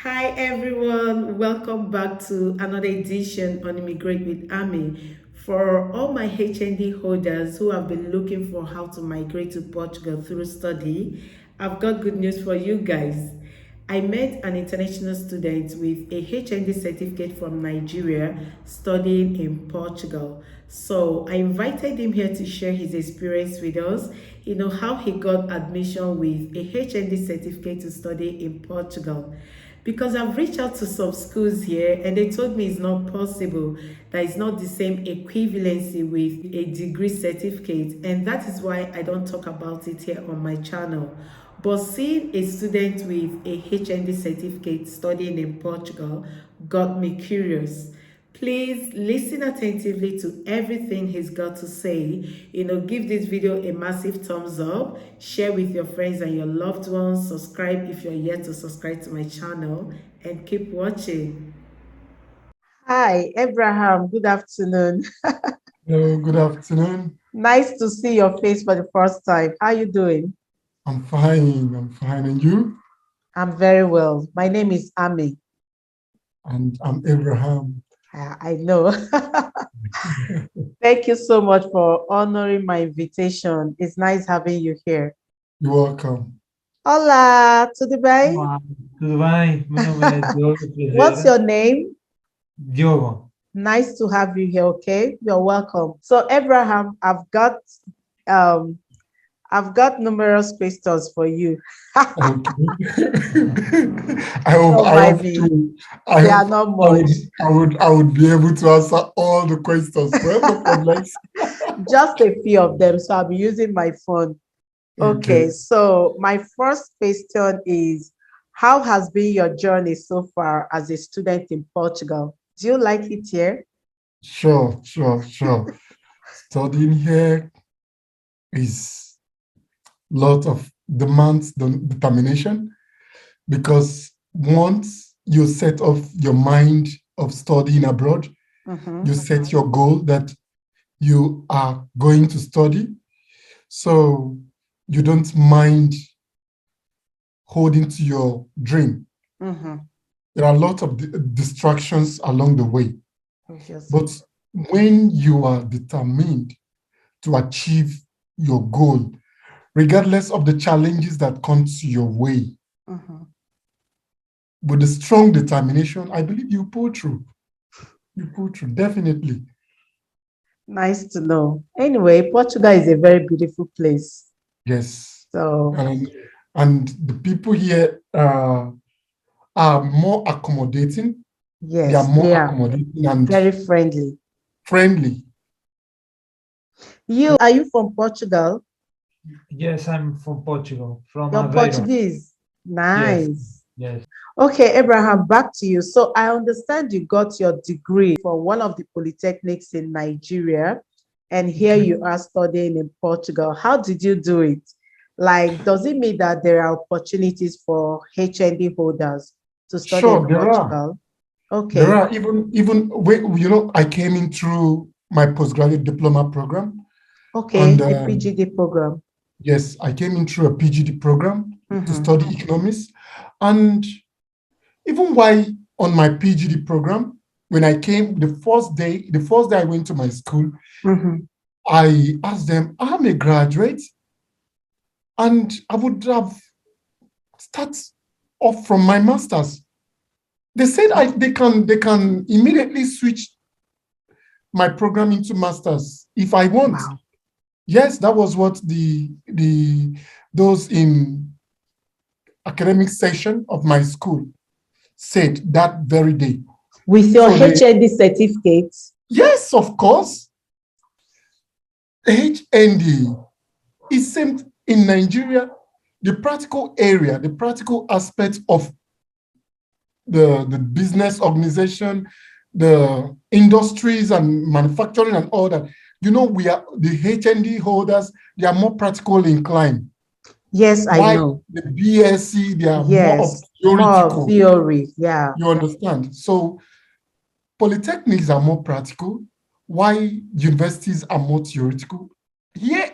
Hi everyone, welcome back to another edition on Immigrate with Amy. For all my HND holders who have been looking for how to migrate to Portugal through study, I've got good news for you guys. I met an international student with a HND certificate from Nigeria studying in Portugal. So I invited him here to share his experience with us, how he got admission with a HND certificate to study in Portugal. Because I've reached out to some schools here and they told me it's not possible, that it's not the same equivalency with a degree certificate, and that is why I don't talk about it here on my channel. But seeing a student with a HND certificate studying in Portugal got me curious. Please listen attentively to everything he's got to say. Give this video a massive thumbs up, share with your friends and your loved ones, subscribe if you're yet to subscribe to my channel, and keep watching. Hi, Abraham. Good afternoon. Hello, good afternoon. Nice to see your face for the first time. How are you doing? I'm fine. And you? I'm very well. My name is Amy. And I'm Abraham. I know. Thank you so much for honoring my invitation. It's nice having you here. You're welcome. Olá, tudo bem? Olá, tudo bem? Meu nome é Diogo What's Ferreira. your name? Diogo. Nice to have you here, okay? You're welcome. So, Abraham, I've got numerous questions for you. Okay. Don't I mind hope me. to. They are not much. I would be able to answer all the questions. Well, no problems. Just a few of them. So I'll be using my phone. Okay, so my first question is, how has been your journey so far as a student in Portugal? Do you like it here? Sure. Studying here is a lot of demands, determination, because once you set off your mind of studying abroad, you set your goal that you are going to study. So you don't mind holding to your dream. There are a lot of distractions along the way. But when you are determined to achieve your goal, regardless of the challenges that come to your way, with a strong determination, I believe you pull through. You pull through, definitely. Nice to know. Anyway, Portugal is a very beautiful place. Yes. So, and the people here are more accommodating. yes, They are more accommodating and very friendly. friendly. Are you from Portugal? Yes, I'm from Portugal, from You're Aveiro. Portuguese. Nice. Yes. Okay, Abraham, back to you. So I understand you got your degree from one of the polytechnics in Nigeria, and here you are studying in Portugal. How did you do it? Like, does it mean that there are opportunities for HND holders to study in Portugal? Okay. There are even when, I came in through my postgraduate diploma program. Okay, and, a PGD program. Yes, I came in through a PGD program to study economics. And even while on my PGD program, when I came the first day I went to my school, I asked them, I'm a graduate, and I would have started off from my master's. They said they can immediately switch my program into master's if I want. Wow. Yes, that was what those in academic section of my school said that very day. With your HND certificate? Yes, of course. HND is same in Nigeria. The practical area, the practical aspect of the business organization, the industries and manufacturing and all that. We are the HND holders, they are more practical inclined. Yes, I know. The BSc, they are more of theoretical. Theory, yeah. You understand? So polytechnics are more practical, while universities are more theoretical. Yeah,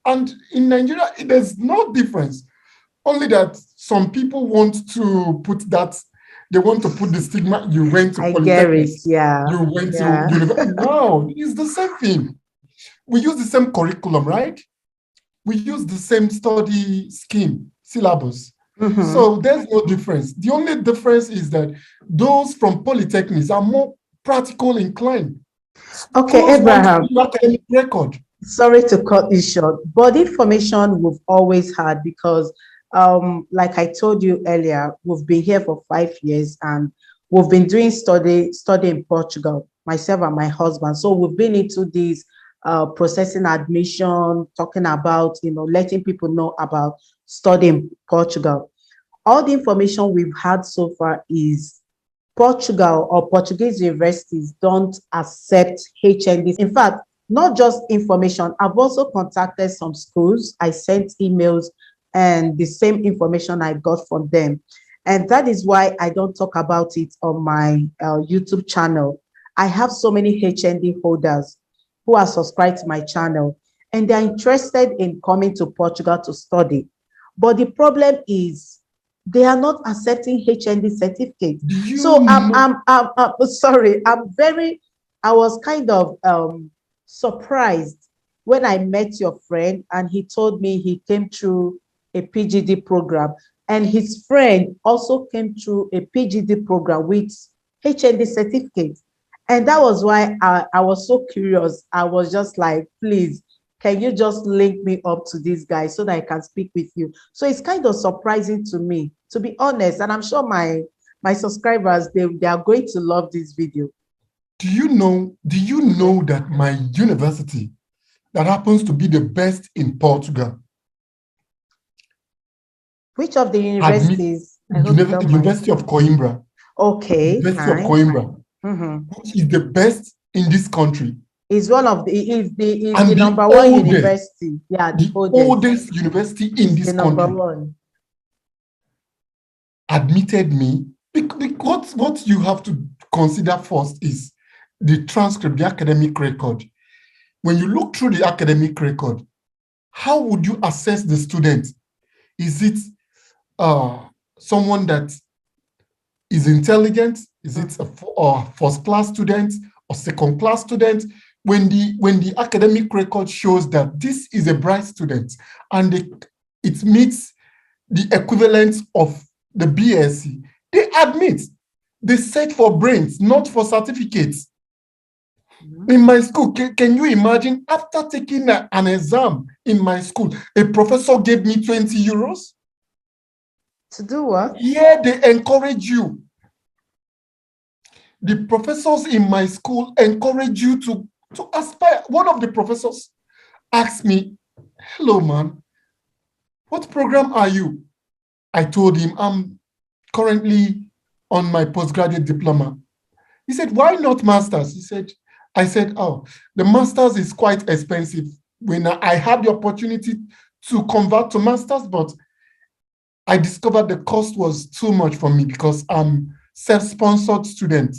and in Nigeria, there's no difference. Only that some people want to put that, they want to put the stigma, you went to I get it. polytechnics, Yeah. you went Yeah. to university. No, it's the same thing. We use the same curriculum, right? We use the same study scheme, syllabus. Mhm. So there's no difference. The only difference is that those from polytechnics are more practical inclined. Okay, Schools want Abraham. academic record. Sorry to cut it short, but information we've always had because, like I told you earlier, we've been here for 5 years and we've been doing study in Portugal, myself and my husband. So we've been into this processing admission, talking about, letting people know about studying in Portugal. All the information we've had so far is Portugal or Portuguese universities don't accept HNDs. In fact, not just information. I've also contacted some schools. I sent emails and the same information I got from them. And that is why I don't talk about it on my YouTube channel. I have so many HND holders who are subscribed to my channel and they're interested in coming to Portugal to study. But the problem is they are not accepting HND certificates. So I'm sorry. I was kind of surprised when I met your friend and he told me he came through a PGD program and his friend also came through a PGD program with HND certificate. And that was why I was so curious. I was just like, please, can you just link me up to this guy so that I can speak with you? So it's kind of surprising to me, to be honest. And I'm sure my subscribers, they are going to love this video. Do you know that my university that happens to be the best in Portugal? Which of the universities? University of Coimbra. Okay. University of Coimbra, which is the best in this country. Is one of the number one university. Yeah, the oldest university in this country. Admitted me. Because what you have to consider first is the transcript, the academic record. When you look through the academic record, how would you assess the student? Is it someone that is intelligent? Is it a first-class student or second-class student? When the academic record shows that this is a bright student and it meets the equivalent of the BSc, they admit. They search for brains, not for certificates. In my school, can you imagine, after taking an exam in my school, a professor gave me 20 euros? To do what? Yeah, they encourage you. The professors in my school encourage you to aspire. One of the professors asked me, hello, man, what program are you? I told him, I'm currently on my postgraduate diploma. He said, why not master's? I said, oh, the master's is quite expensive. When I had the opportunity to convert to master's, but I discovered the cost was too much for me because I'm self-sponsored student.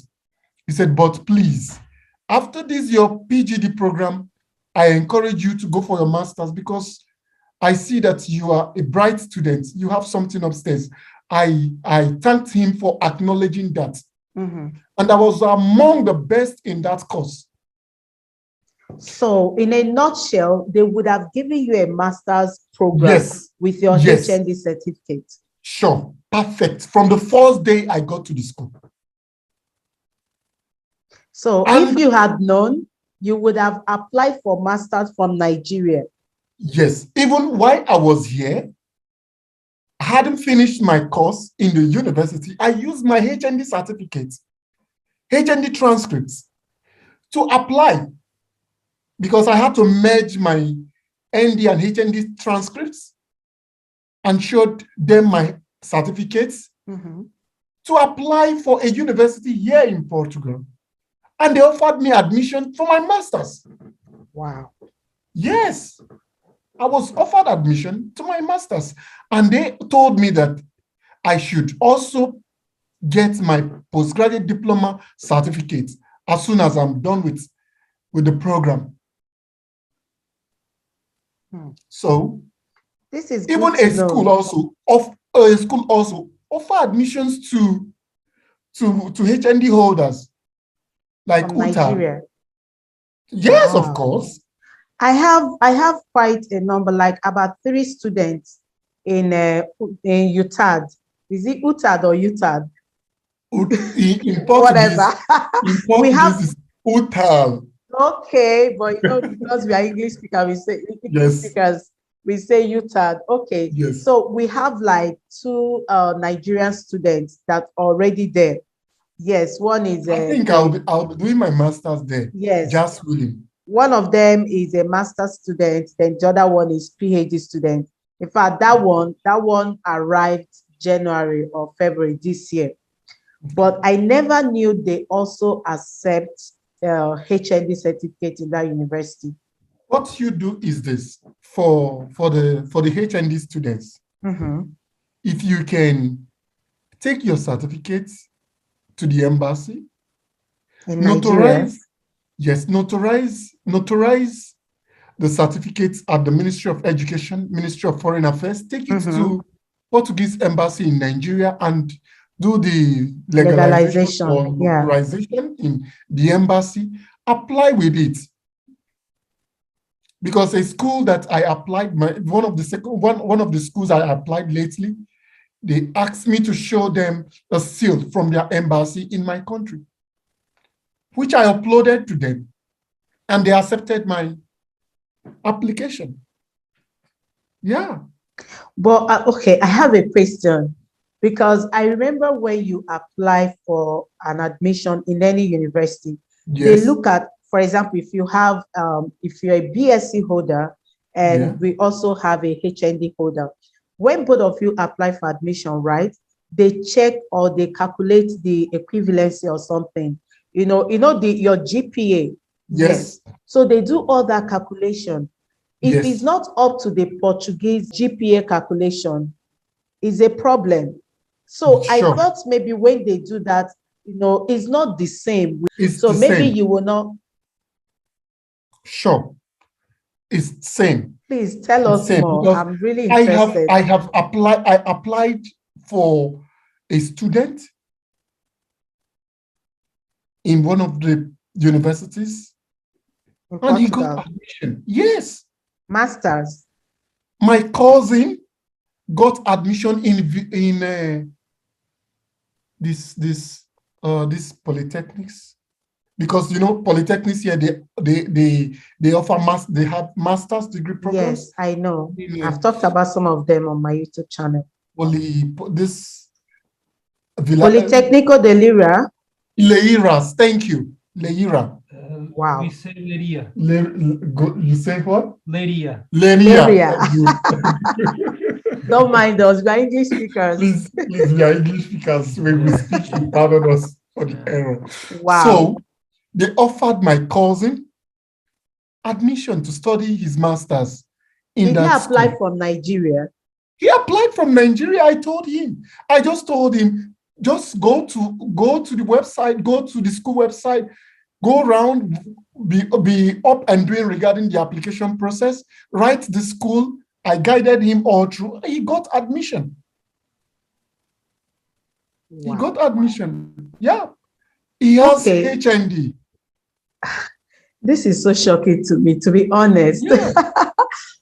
He said, but please, after this, your PGD program, I encourage you to go for your master's because I see that you are a bright student. You have something upstairs. I thanked him for acknowledging that. And I was among the best in that course. So in a nutshell, they would have given you a master's program with your HND certificate. Sure, perfect. From the first day I got to the school. So if you had known, you would have applied for master's from Nigeria. Yes, even while I was here, I hadn't finished my course in the university. I used my HND certificate, HND transcripts to apply because I had to merge my ND and HND transcripts and showed them my certificates to apply for a university here in Portugal. And they offered me admission for my master's. Wow. Yes, I was offered admission to my master's. And they told me that I should also get my postgraduate diploma certificate as soon as I'm done with the program. So This is Even good to know. a school also offer admissions to HND holders like From UTA. Nigeria. Yes, of Wow. course. I have quite a number, like about 3 students in UTAD. Is it UTAD or UTAD? In Whatever. Portuguese, in We have, Portuguese is UTAL. okay, but because we are English speakers, Yes, we say UTAD. Okay, yes. so we have like 2 Nigerian students that are already there. Yes, one is I think a I'll be doing my master's there. yes. Just willing. One of them is a master's student, then the other one is PhD student. In fact, that one arrived January or February this year. But I never knew they also accept HND certificate in that university. What you do is this for the HND students. Mhm. If you can take your certificates to the embassy, In Nigeria. notarize the certificates at the Ministry of Education, Ministry of Foreign Affairs, take it to Portuguese embassy in Nigeria and do the legalization or Legalization. Yeah. notarization in the embassy. Apply with it. Because a school that I applied, one of the schools I applied lately, they asked me to show them a seal from their embassy in my country, which I uploaded to them, and they accepted my application. Yeah. But okay, I have a question, because I remember when you apply for an admission in any university, they Yes. look at, for example, if you have, if you're a BSc holder, and Yeah. we also have a HND holder. When both of you apply for admission, right? They check or they calculate the equivalency or something. Your GPA. Yes. So they do all that calculation. If Yes. it's not up to the Portuguese GPA calculation, is a problem. So I Sure. thought maybe when they do that, it's not the same. It's So the maybe same. you will not. Sure. It's the same. Please tell It's us same more. because I'm really I interested. have applied for a student in one of the universities, In and he got Portugal. admission. Yes. Masters. My cousin got admission in this polytechnics, because polytechnics here they offer they have master's degree programs. Yes, I know. In I've talked about some of them on my YouTube channel. this Politecnico de Lira. Leiras, thank you, Leira. Wow. We say Leria. You say what? Leria. Leria. Thank Don't mind us. We are English speakers. please, we are English speakers. When we speak, you pardon us for the error. Wow. So they offered my cousin admission to study his master's in Did he that apply school. from Nigeria? He applied from Nigeria. I just told him, just go to the website, go to the school website, go around, be up and doing regarding the application process, write the school. I guided him all through. He got admission. Wow. He got admission. Yeah. He has HND. This is so shocking to me, to be honest. Yeah.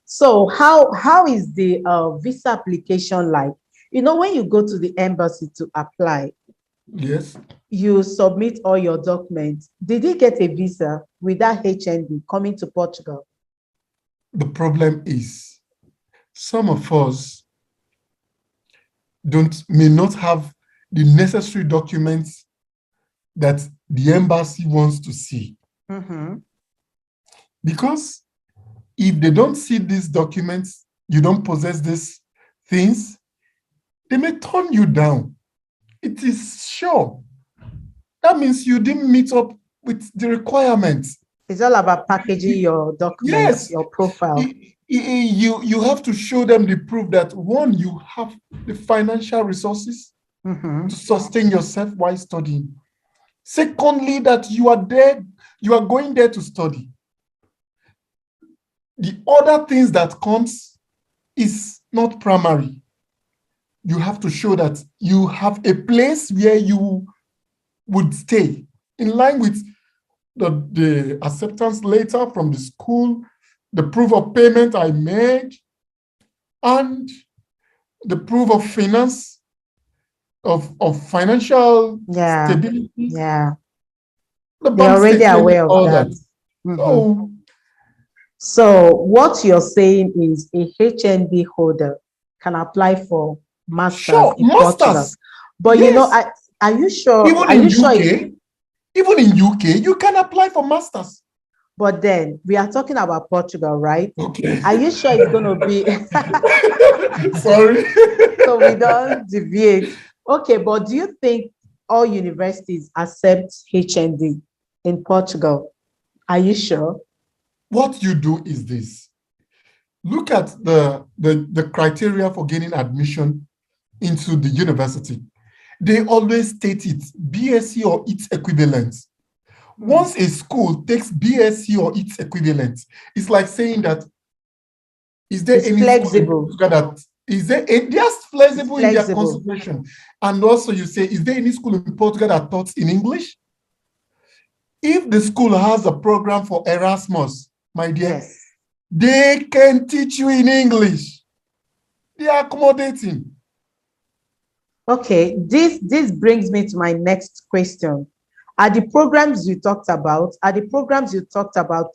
So how is the visa application like? When you go to the embassy to apply, Yes. you submit all your documents. Did he get a visa with that HND coming to Portugal? The problem is some of us may not have the necessary documents that the embassy wants to see. Because if they don't see these documents, you don't possess these things, they may turn you down. It is sure. That means you didn't meet up with the requirements. It's all about packaging your documents, your profile. You have to show them the proof that, one, you have the financial resources to sustain yourself while studying. Secondly, that you are going there to study. The other things that comes is not primary. You have to show that you have a place where you would stay in line with the acceptance letter from the school, the proof of payment I made, and the proof of finance, of financial Yeah. stability, Yeah. the They're bank already statement, aware of all that. that. Mhm. So, So what you're saying is a HND holder can apply for masters sure, in Portugal. masters, But yes. are you sure? Even Are in you sure? UK, even in UK, you can apply for masters. But then we are talking about Portugal, right? Okay. Are you sure it's going to be? Sorry. So we don't deviate. Okay, but do you think all universities accept HND in Portugal? Are you sure? What you do is this. Look at the criteria for gaining admission into the university. They always state it, BSc or its equivalent. Once a school takes BSc or its equivalent, it's like saying that, is there It's any school in flexible. Portugal that, is there, they are flexible in their Flexible. consideration. And also you say, is there any school in Portugal that taught in English? If the school has a program for Erasmus, my dear, Yes. they can teach you in English. They are accommodating. Okay, this brings me to my next question. Are the programs you talked about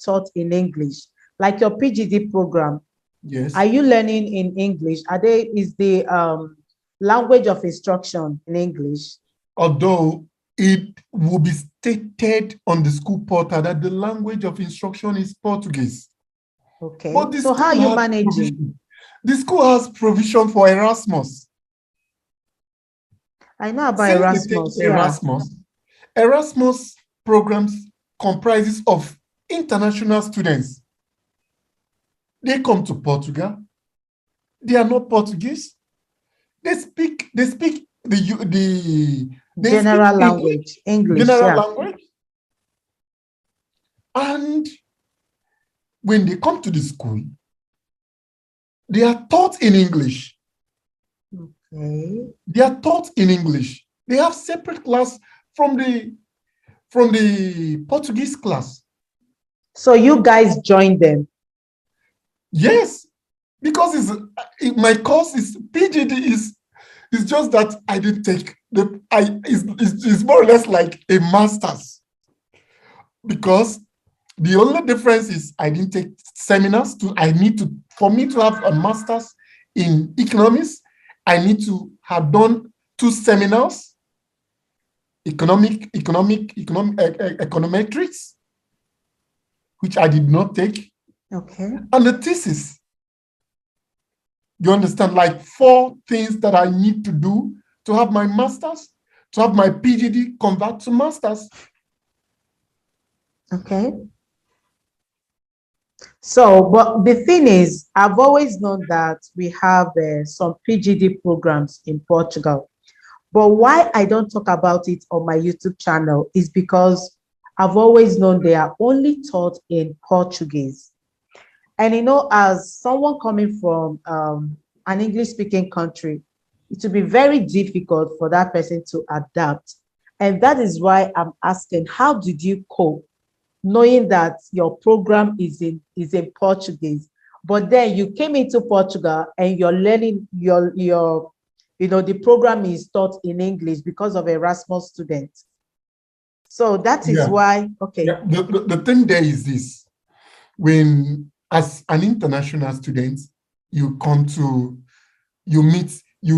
taught in English, like your PGD program? Yes. Are you learning in English? Is the language of instruction in English? Although it will be stated on the school portal that the language of instruction is Portuguese. Okay, But the so how are school you has managing? provision. The school has provision for Erasmus. I know about Since Erasmus. they take Erasmus, Erasmus programs comprises of international students. They come to Portugal. They are not Portuguese. They speak General language, English. general Yeah. language. And when they come to the school, they are taught in English. Okay. They are taught in English. They have separate class from the Portuguese class. So you guys join them? Yes, because my course is PGD is just that I didn't take it's more or less like a master's, because the only difference is I didn't take seminars. For me to have a master's in economics, I need to have done 2 seminars, econometrics, which I did not take, Okay. and the thesis. You understand, like 4 things that I need to do to have my master's, to have my PGD convert to master's. Okay. So, but the thing is, I've always known that we have some PGD programs in Portugal. But why I don't talk about it on my YouTube channel is because I've always known they are only taught in Portuguese. And as someone coming from an English-speaking country, it will be very difficult for that person to adapt. And that is why I'm asking, how did you cope, knowing that your program is in Portuguese, but then you came into Portugal and you're learning the program is taught in English because of Erasmus students. So that is why, okay. Yeah. The thing there is this: when as an international student, you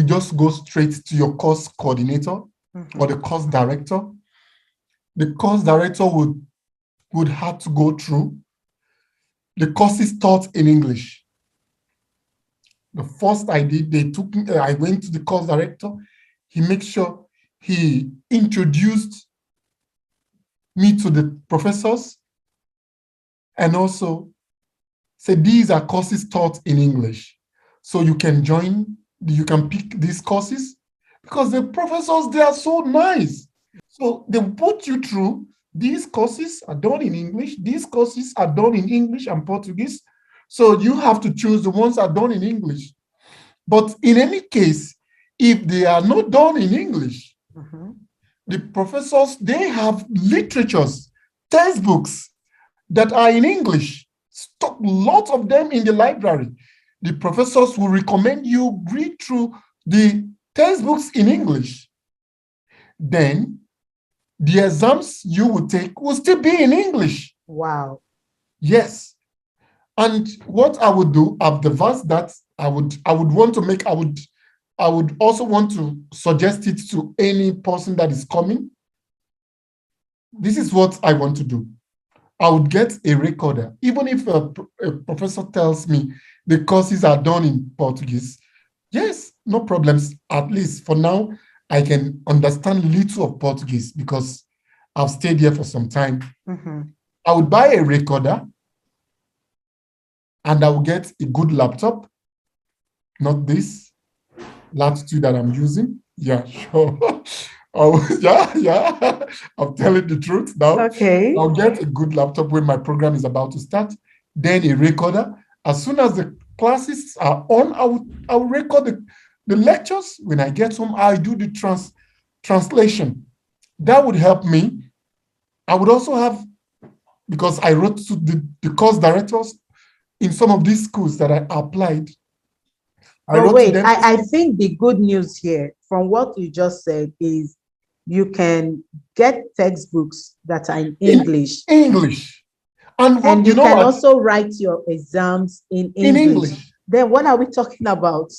just go straight to your course coordinator or the course director. The course director would have to go through the courses taught in English. The first I did, I went to the course director. He made sure he introduced me to the professors and also said, these are courses taught in English. So you can pick these courses, because the professors, they are so nice. So they put you through, these courses are done in English, these courses are done in English and Portuguese. So you have to choose the ones that are done in English. But in any case, if they are not done in English, the professors, they have literatures, textbooks that are in English, stock lots of them in the library. The professors will recommend you read through the textbooks in English. Then the exams you will take will still be in English. Wow. Yes. And what I would do, I've devised that I would want to make, I would also want to suggest it to any person that is coming. This is what I want to do. I would get a recorder, even if a professor tells me the courses are done in Portuguese. Yes, no problems. At least for now, I can understand little of Portuguese because I've stayed here for some time. I would buy a recorder and I will get a good laptop, not this latitude that I'm using. Yeah, sure. Yeah, I'm telling the truth now. Okay. I'll get a good laptop when my program is about to start, then a recorder. As soon as the classes are on, I will record the lectures. When I get home, I do the translation. That would help me. I would also have, because I wrote to the course directors in some of these schools that I applied. But wait, I think the good news here from what you just said is you can get textbooks that are in English. English. And you can also write your exams in English. Then what are we talking about?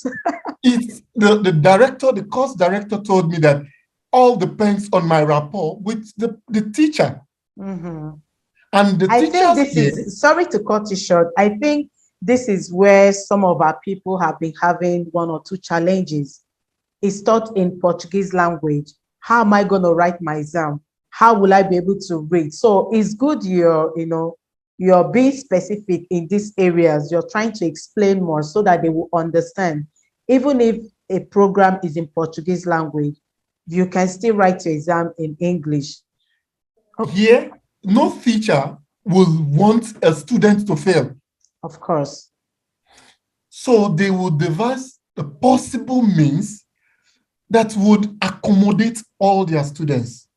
It's the director, the course director told me that all depends on my rapport with the teacher. And the I think this is, sorry to cut you short, I think this is where some of our people have been having one or two challenges. It's taught in Portuguese language. How am I going to write my exam? How will I be able to read? So it's good you're being specific in these areas. You're trying to explain more so that they will understand. Even if a program is in Portuguese language, you can still write your exam in English. Here, no teacher will want a student to fail. Of course. So they will devise the possible means that would accommodate all their students.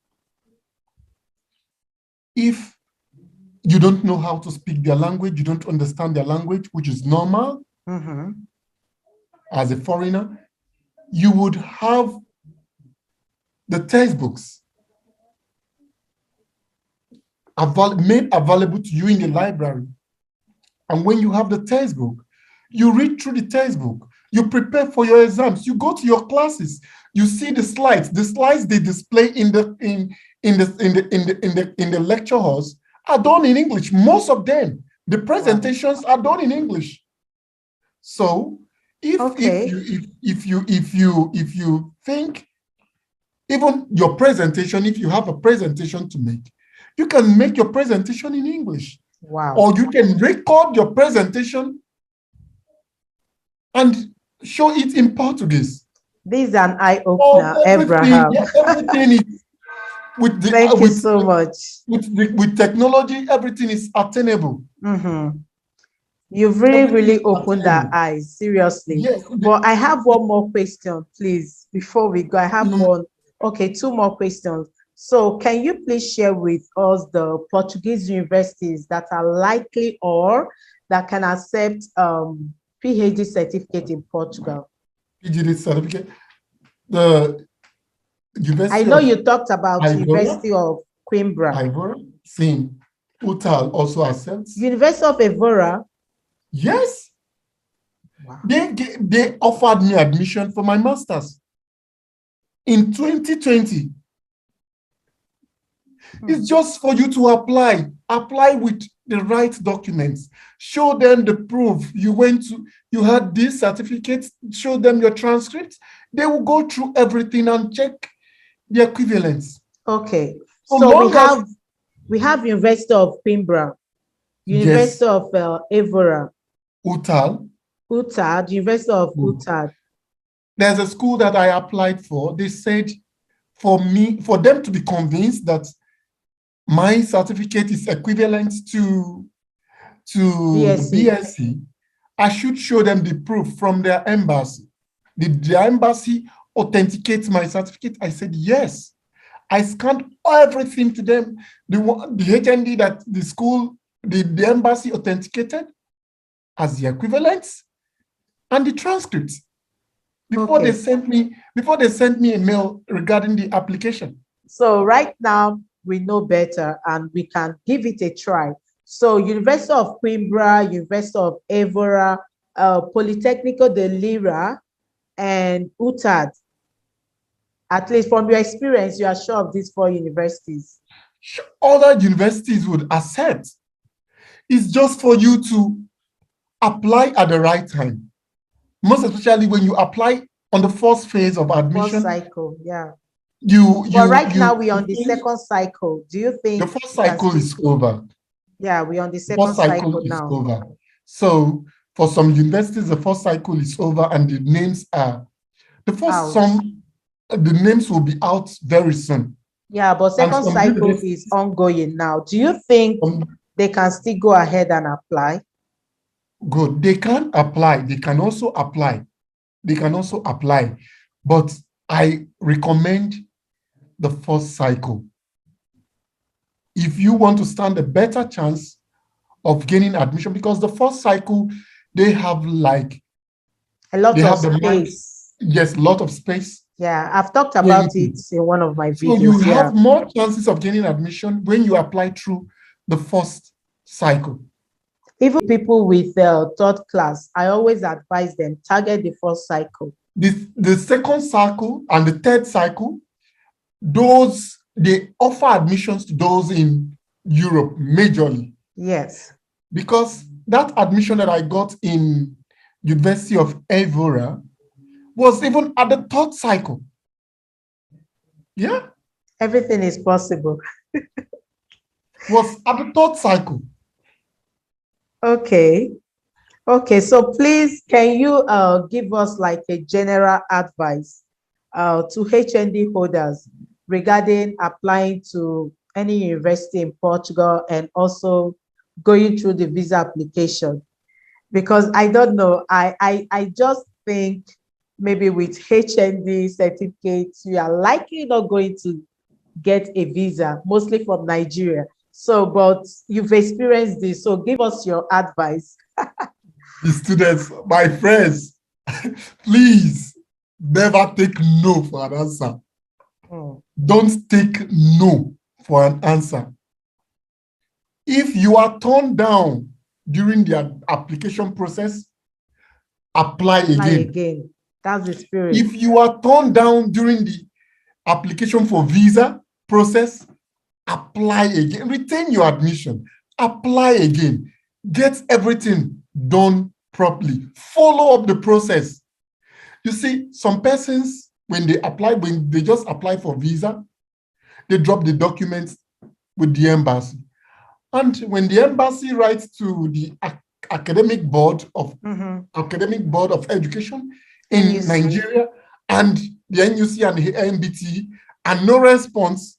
If you don't know how to speak their language, you don't understand their language, which is normal as a foreigner, you would have the textbooks made available to you in the library. And when you have the textbook, you read through the textbook, you prepare for your exams, you go to your classes, you see the slides they display in the lecture halls are done in English. Most of them, the presentations are done in English. So if you think even your presentation, if you have a presentation to make, you can make your presentation in English. Wow. Or you can record your presentation and show it in Portuguese. This is an eye-opener, Abraham. Everything is with the Thank you so much. With technology, everything is attainable. You've really opened our eyes, seriously. Yes. But I have one more question, please, before we go. I have two more questions. So can you please share with us the Portuguese universities that are likely or that can accept PhD certificate in Portugal? PhD certificate. The University I know you talked about University of Coimbra. Ivora, same. UTAL also accepts. University of Evora. Yes. Wow. They offered me admission for my master's in 2020. It's just for you to apply with the right documents, show them the proof you had this certificate, show them your transcripts. They will go through everything and check the equivalence. Okay. So we have University of Coimbra, University of Evora, UTAL, the University of UTAL. There's a school that I applied for. They said for them to be convinced that my certificate is equivalent to the BSc, I should show them the proof from their embassy. Did the embassy authenticate my certificate? I said, yes. I scanned everything to them. The HND that the school, the embassy authenticated as the equivalents and the transcripts before Okay. they sent me a mail regarding the application. So right now we know better and we can give it a try. So University of Coimbra, University of Evora, Politecnico de Lira, and UTAD. At least from your experience, you are sure of these 4 universities. Other universities would accept. It's just for you to apply at the right time. Most especially when you apply on the first phase of admission. First cycle, yeah. But right now we're on the second cycle. Do you think the first cycle is over? Yeah, we're on the second cycle now. Over. So for some universities, the first cycle is over and the names are the names will be out very soon. Yeah, but second cycle is ongoing now. Do you think they can still go ahead and apply? Good. They can apply. They can also apply. But I recommend the first cycle. If you want to stand a better chance of gaining admission, because the first cycle, they have like a lot of space. Yes, a lot of space. Yeah, I've talked about it in one of my videos. So you have more chances of gaining admission when you apply through the first cycle. Even people with third class, I always advise them target the first cycle. The second cycle and the third cycle, those they offer admissions to those in Europe majorly. Yes. Because that admission that I got in University of Evora was even at the third cycle. Yeah. Everything is possible. Was at the third cycle. Okay. Okay, so please, can you give us like a general advice to HND holders regarding applying to any university in Portugal and also going through the visa application? Because I don't know, I just think maybe with HND certificates, you are likely not going to get a visa, mostly from Nigeria. So, but you've experienced this, so give us your advice. The students, my friends, please never take no for an answer. Don't take no for an answer. If you are turned down during the application process, apply again. That's the spirit. If you are turned down during the application for visa process, apply again. Retain your admission. Apply again. Get everything done properly. Follow up the process. You see, some persons, when they just apply for visa, they drop the documents with the embassy. And when the embassy writes to the academic board of education in Nigeria and the NUC and the NBT, and no response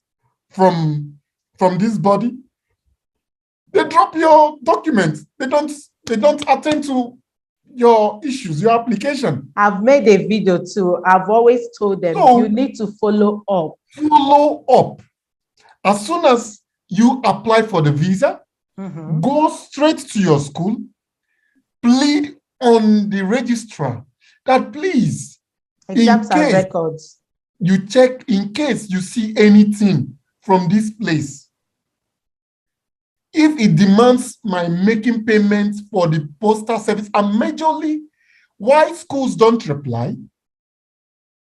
from this body, they drop your documents. They don't attend to your issues, your application. I've made a video too. I've always told them you need to follow up. Follow up. As soon as you apply for the visa, go straight to your school, plead on the registrar that please, exams and records, you check in case you see anything from this place. If it demands my making payments for the postal service, and majorly why schools don't reply,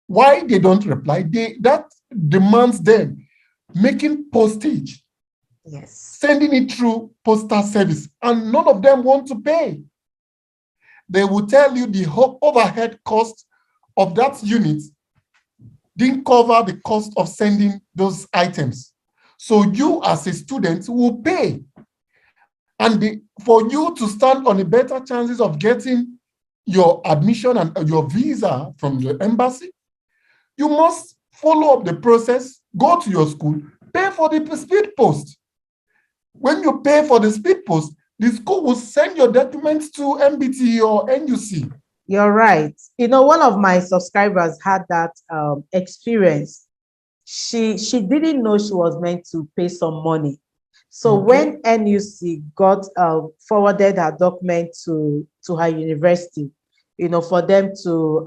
that demands them making postage, sending it through postal service, and none of them want to pay. They will tell you the whole overhead cost of that unit didn't cover the cost of sending those items. So you as a student will pay. And for you to stand on a better chances of getting your admission and your visa from the embassy, you must follow up the process, go to your school, pay for the speed post. When you pay for the speed post, the school will send your documents to MBT or NUC. You're right. You know, one of my subscribers had that experience. She didn't know she was meant to pay some money. So Okay. when NUC got forwarded her document to her university, you know, for them to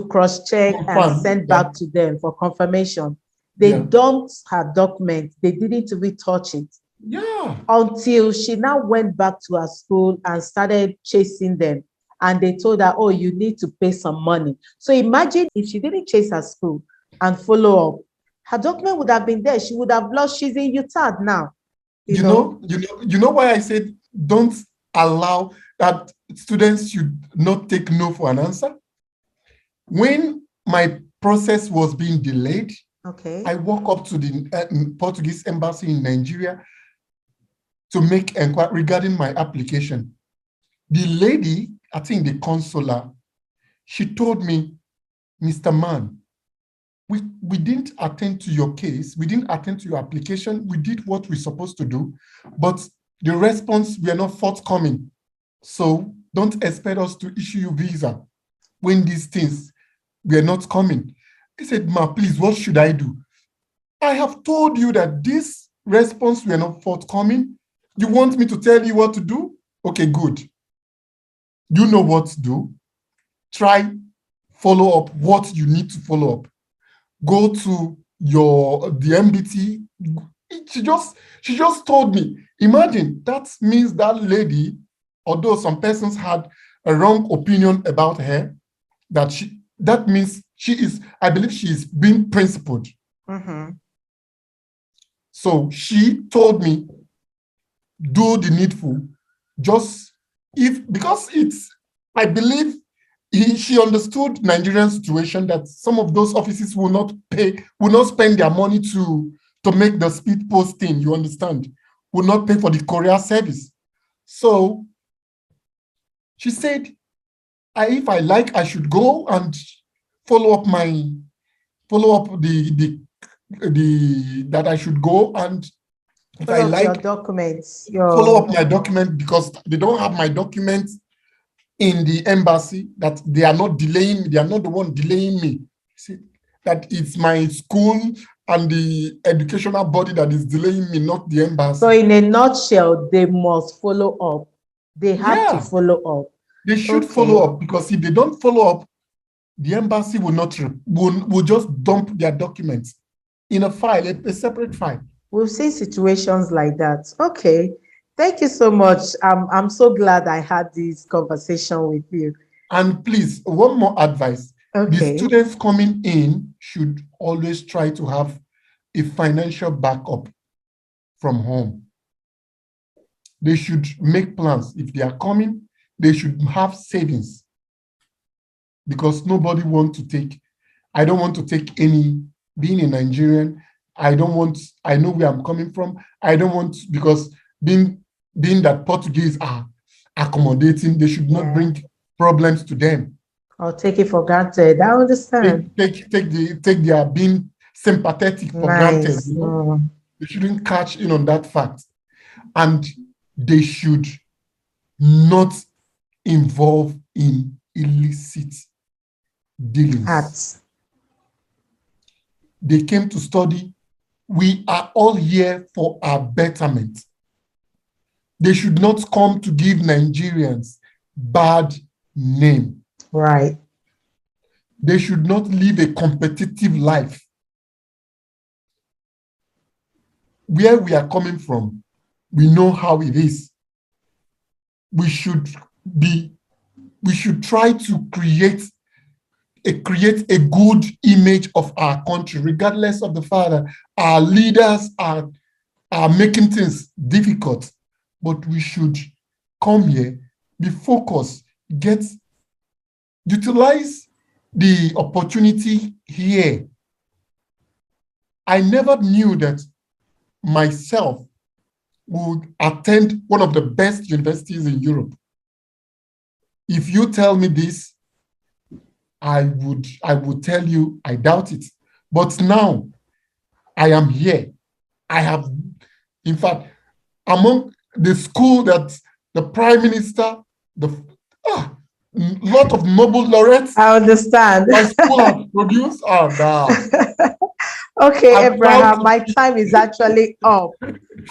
cross-check and Confirm. send Yeah. back to them for confirmation, they Yeah. dumped her document. They didn't even touch it Yeah. until she now went back to her school and started chasing them. And they told her, oh, you need to pay some money. So imagine if she didn't chase her school and follow up, her document would have been there. She would have lost. She's in UTAD now, you know. You know why I said don't allow that students should not take no for an answer? When my process was being delayed, Okay. I walked up to the Portuguese embassy in Nigeria to make inquiry regarding my application. The lady, I think the consular, she told me, Mr. Man, we didn't attend to your case. We didn't attend to your application. We did what we're supposed to do, but the response were not forthcoming. So don't expect us to issue you visa when these things were not coming. I said, Ma, please, what should I do? I have told you that this response were not forthcoming. You want me to tell you what to do? Okay, good. You know what to do. Try, follow up what you need to follow up. Go to the MBT. She just told me. Imagine that means that lady, although some persons had a wrong opinion about her, that means I believe she is being principled. Mhm. So she told me, do the needful. Just because I believe she understood Nigerian situation that some of those offices will not spend their money to make the speed post thing, you understand, will not pay for the courier service. So she said, if I like, I should go and follow up that I should go, and if I Follow up your like, documents, follow your up my document, because they don't have my documents in the embassy, that they are not delaying me. They are not the one delaying me. See, that it's my school and the educational body that is delaying me, not the so embassy. in a nutshell, they must follow up. They have to Yeah, follow up. they should follow Okay. up, because if they don't follow up, the embassy will not will just dump their documents in a file, a separate file. We've seen situations like that. Okay. Thank you so much. I'm so glad I had this conversation with you. And please, one more advice. The Okay. students coming in should always try to have a financial backup from home. They should make plans. If they are coming, they should have savings, because nobody wants to take, I don't want to take any, being a Nigerian, I know where I'm coming from. I don't want, because being that Portuguese are accommodating, they should not Yeah. bring problems to them. I'll take it for granted. I understand. Take their being sympathetic for granted, Nice. you know. They shouldn't catch in on that fact. And they should not involve in illicit dealings. Hearts. They came to study. We are all here for our betterment. They should not come to give Nigerians bad name. Right. They should not live a competitive life. Where we are coming from, we know how it is. We should try to create a good image of our country, regardless of the fact that our leaders are making things difficult. But we should come here, be focused, utilize the opportunity here. I never knew that myself would attend one of the best universities in Europe. If you tell me this, I would tell you I doubt it. But now I am here. I have, in fact, among the school that the prime minister, lot of Nobel laureates I understand. my school has produced. Oh, no. Okay, I'm proud Abraham, my time is actually up.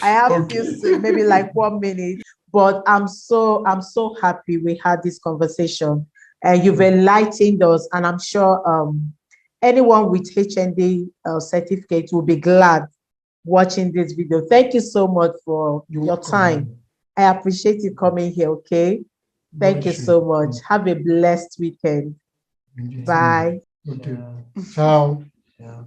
I have Okay. maybe like 1 minute, but I'm so happy we had this conversation and you've enlightened us. And I'm sure anyone with HND certificate will be glad watching this video. Thank you so much for You're your welcome. time. I appreciate you coming here. Okay. No Thank you issue. so much. Have a blessed weekend. You too. Bye. Okay. Yeah. Ciao. Yeah.